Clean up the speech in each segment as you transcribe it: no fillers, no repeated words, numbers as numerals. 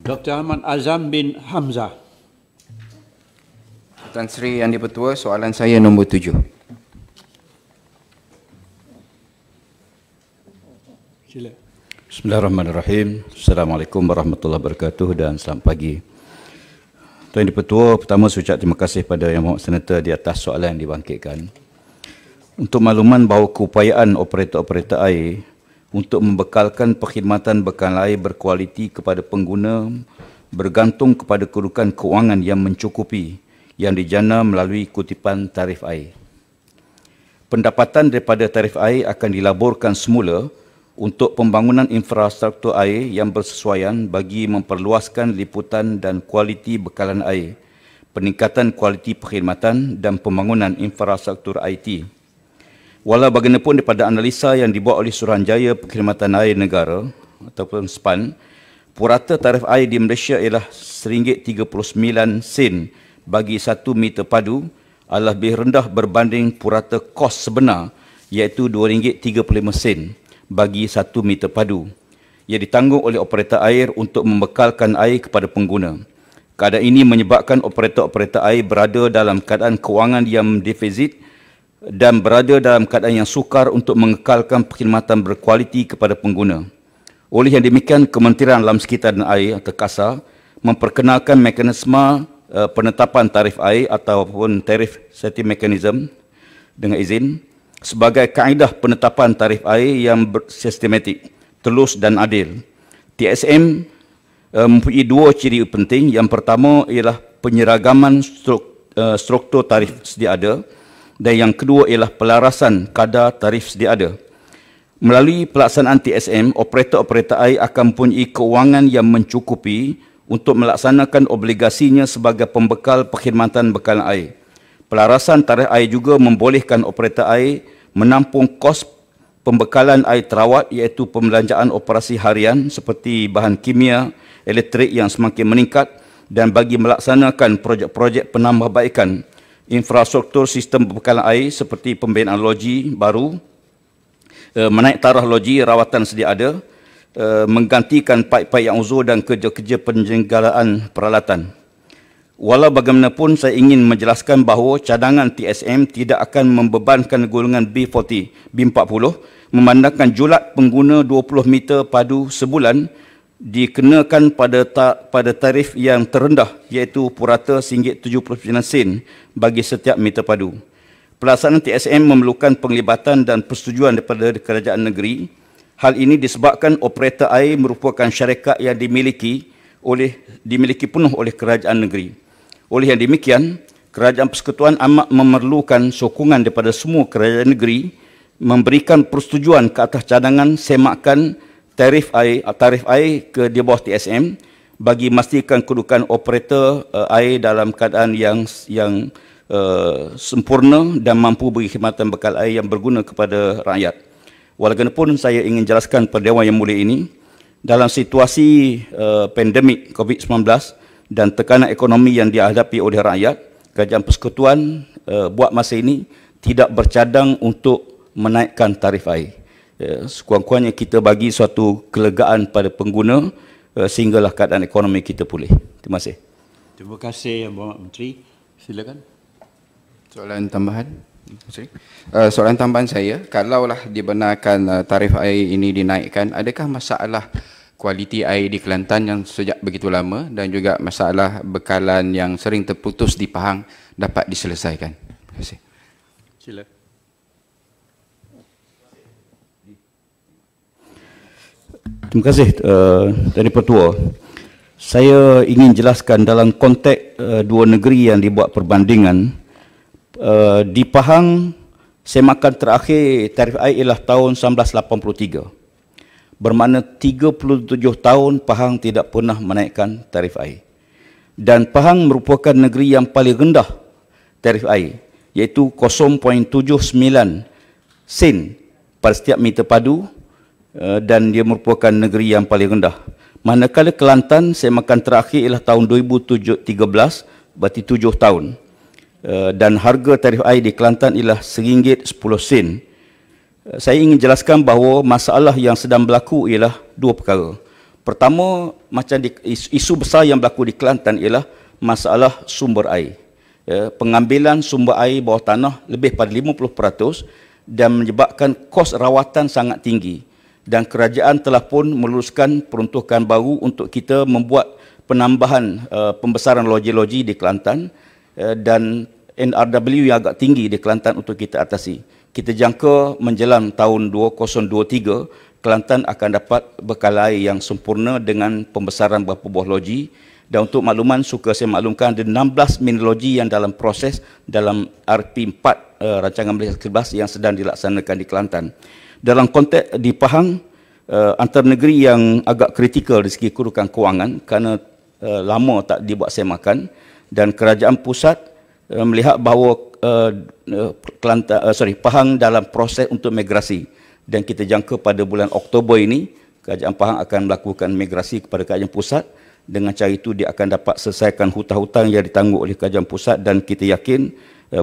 Dr. Ahmad Azam bin Hamzah. Tuan Sri Yang di-Pertua, soalan saya nombor 7. Sila. Bismillahirrahmanirrahim. Assalamualaikum warahmatullahi wabarakatuh dan selamat pagi. Tuan Yang di-Pertua, pertama saya ucap terima kasih pada Yang Berhormat Senator di atas soalan yang dibangkitkan. Untuk makluman bahawa keupayaan operator-operator air untuk membekalkan perkhidmatan bekalan air berkualiti kepada pengguna bergantung kepada kedudukan kewangan yang mencukupi yang dijana melalui kutipan tarif air. Pendapatan daripada tarif air akan dilaburkan semula untuk pembangunan infrastruktur air yang bersesuaian bagi memperluaskan liputan dan kualiti bekalan air, peningkatan kualiti perkhidmatan dan pembangunan infrastruktur IT. Walau bagaimanapun daripada analisa yang dibuat oleh Suruhanjaya Perkhidmatan Air Negara ataupun SPAN, purata tarif air di Malaysia ialah RM39 bagi 1 meter padu adalah lebih rendah berbanding purata kos sebenar iaitu RM2.35 bagi 1 meter padu yang ditanggung oleh operator air untuk membekalkan air kepada pengguna. Keadaan ini menyebabkan operator-operator air berada dalam keadaan kewangan yang defisit dan berada dalam keadaan yang sukar untuk mengekalkan perkhidmatan berkualiti kepada pengguna. Oleh yang demikian, Kementerian Alam Sekitar dan Air atau KASA memperkenalkan mekanisme penetapan tarif air ataupun tarif setting mechanism dengan izin sebagai kaedah penetapan tarif air yang sistematik, telus dan adil. TSM mempunyai dua ciri penting. Yang pertama ialah penyeragaman struktur tarif sedia ada dan yang kedua ialah pelarasan kadar tarif sedia ada. Melalui pelaksanaan TSM, operator-operator air akan mempunyai kewangan yang mencukupi untuk melaksanakan obligasinya sebagai pembekal perkhidmatan bekalan air. Pelarasan tarikh air juga membolehkan operator air menampung kos pembekalan air terawat iaitu pembelanjaan operasi harian seperti bahan kimia, elektrik yang semakin meningkat dan bagi melaksanakan projek-projek penambahbaikan infrastruktur sistem pembekalan air seperti pembinaan loji baru, menaik taraf loji rawatan sedia ada, menggantikan paip-paip yang uzur dan kerja-kerja penjenggalaan peralatan. Walau bagaimanapun saya ingin menjelaskan bahawa cadangan TSM tidak akan membebankan golongan B40 memandangkan julat pengguna 20 meter padu sebulan dikenakan pada tarif yang terendah iaitu purata RM79 bagi setiap meter padu. Pelaksanaan TSM memerlukan penglibatan dan persetujuan daripada kerajaan negeri. Hal ini disebabkan operator air merupakan syarikat yang dimiliki penuh oleh kerajaan negeri. Oleh yang demikian, Kerajaan Persekutuan amat memerlukan sokongan daripada semua kerajaan negeri memberikan persetujuan ke atas cadangan semakan tarif air ke di bawah TSM bagi memastikan kedudukan operator air dalam keadaan yang sempurna dan mampu beri khidmatan bekal air yang berguna kepada rakyat. Walaupun saya ingin jelaskan pada Dewan Yang Mulia ini, dalam situasi pandemik COVID-19 dan tekanan ekonomi yang dihadapi oleh rakyat, Kerajaan Persekutuan buat masa ini tidak bercadang untuk menaikkan tarif air. Sekurang-kurangnya kita bagi suatu kelegaan pada pengguna sehinggalah keadaan ekonomi kita pulih. Terima kasih. Terima kasih Yang Berhormat Menteri. Silakan. Soalan tambahan. Soalan tambahan saya, kalaulah dibenarkan tarif air ini dinaikkan, adakah masalah kualiti air di Kelantan yang sejak begitu lama dan juga masalah bekalan yang sering terputus di Pahang dapat diselesaikan? Terima kasih. Sila. Terima kasih dari Pertua. Saya ingin jelaskan dalam konteks dua negeri yang dibuat perbandingan. Di Pahang, semakan terakhir tarif air ialah tahun 1983. Bermakna 37 tahun Pahang tidak pernah menaikkan tarif air. Dan Pahang merupakan negeri yang paling rendah tarif air, iaitu 0.79 sen pada setiap meter padu dan dia merupakan negeri yang paling rendah. Manakala Kelantan, semakan terakhir ialah tahun 2013, berarti 7 tahun. Dan harga tarif air di Kelantan ialah RM1.10. Saya ingin jelaskan bahawa masalah yang sedang berlaku ialah dua perkara. Pertama, macam isu besar yang berlaku di Kelantan ialah masalah sumber air. Pengambilan sumber air bawah tanah lebih pada 50% dan menyebabkan kos rawatan sangat tinggi. Dan kerajaan telah pun meluluskan peruntukan baru untuk kita membuat penambahan pembesaran loji-loji di Kelantan dan NRW yang agak tinggi di Kelantan untuk kita atasi. Kita jangka menjelang tahun 2023, Kelantan akan dapat bekal air yang sempurna dengan pembesaran beberapa buah loji. Dan untuk makluman, suka saya maklumkan ada 16 mini loji yang dalam proses dalam RP4 Rancangan Malaysia ke-11 yang sedang dilaksanakan di Kelantan. Dalam konteks di Pahang, antara negeri yang agak kritikal dari segi kedudukan kewangan kerana lama tak dibuat semakan, dan kerajaan pusat melihat bahawa Pahang dalam proses untuk migrasi, dan kita jangka pada bulan Oktober ini kerajaan Pahang akan melakukan migrasi kepada kerajaan pusat. Dengan cara itu dia akan dapat selesaikan hutang-hutang yang ditanggung oleh kerajaan pusat, dan kita yakin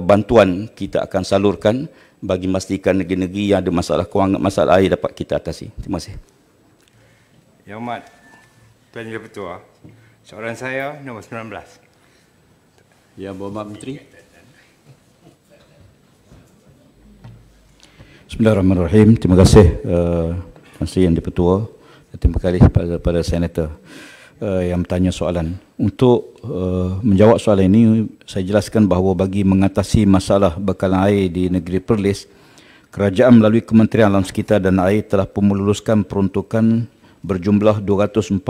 bantuan kita akan salurkan bagi memastikan negeri-negeri yang ada masalah kewangan, masalah air dapat kita atasi. Terima kasih. Yang Amat Tuan Yang Ketua, soalan saya nombor 19. Yang Berhormat Menteri. Bismillahirrahmanirrahim. Terima kasih Tuan Sri Yang Di-Pertua. Terima kasih kepada Senator yang bertanya soalan. Untuk menjawab soalan ini, saya jelaskan bahawa bagi mengatasi masalah bekalan air di negeri Perlis, kerajaan melalui Kementerian Alam Sekitar dan Air telah meluluskan peruntukan berjumlah 240.2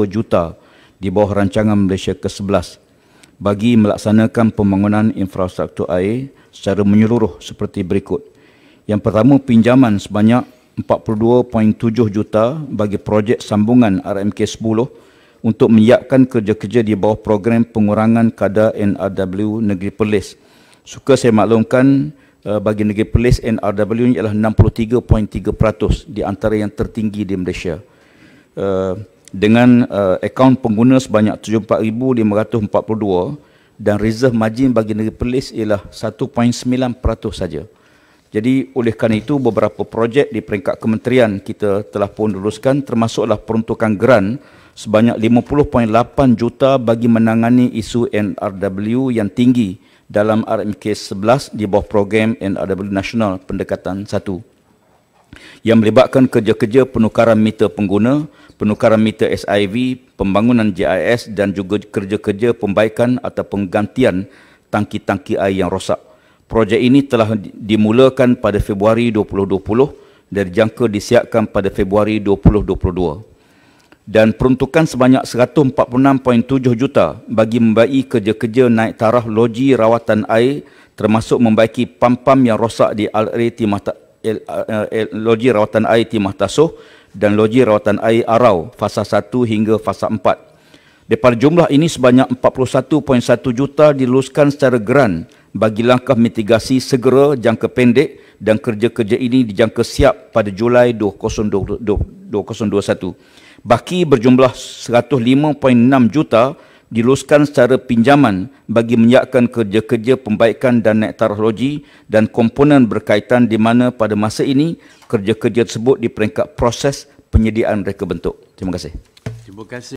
juta di bawah Rancangan Malaysia ke-11 bagi melaksanakan pembangunan infrastruktur air secara menyeluruh seperti berikut. Yang pertama, pinjaman sebanyak 42.7 juta bagi projek sambungan RMK 10 untuk menyiapkan kerja-kerja di bawah program pengurangan kadar NRW Negeri Perlis. Suka saya maklumkan bagi Negeri Perlis, NRW ialah 63.3% di antara yang tertinggi di Malaysia. Dengan akaun pengguna sebanyak 74,542 dan reserve margin bagi Negeri Perlis ialah 1.9% saja. Jadi oleh kerana itu, beberapa projek di peringkat kementerian kita telah pun luluskan, termasuklah peruntukan geran sebanyak 50.8 juta bagi menangani isu NRW yang tinggi dalam RMK 11 di bawah program NRW Nasional Pendekatan 1 yang melibatkan kerja-kerja penukaran meter pengguna, penukaran meter SIV, pembangunan JIS dan juga kerja-kerja pembaikan atau penggantian tangki-tangki air yang rosak. Projek ini telah dimulakan pada Februari 2020 dan dijangka disiapkan pada Februari 2022. Dan peruntukan sebanyak 146.7 juta bagi membaiki kerja-kerja naik taraf loji rawatan air, termasuk membaiki pam-pam yang rosak di loji rawatan air Timah Tasuh dan loji rawatan air Arau fasa 1 hingga fasa 4. Daripada jumlah ini, sebanyak 41.1 juta diluluskan secara geran bagi langkah mitigasi segera jangka pendek, dan kerja-kerja ini dijangka siap pada Julai 2021. Baki berjumlah 105.6 juta diluluskan secara pinjaman bagi menyiapkan kerja-kerja pembaikan dan naik taraf loji dan komponen berkaitan, di mana pada masa ini kerja-kerja tersebut di peringkat proses penyediaan reka bentuk. Terima kasih. Terima kasih.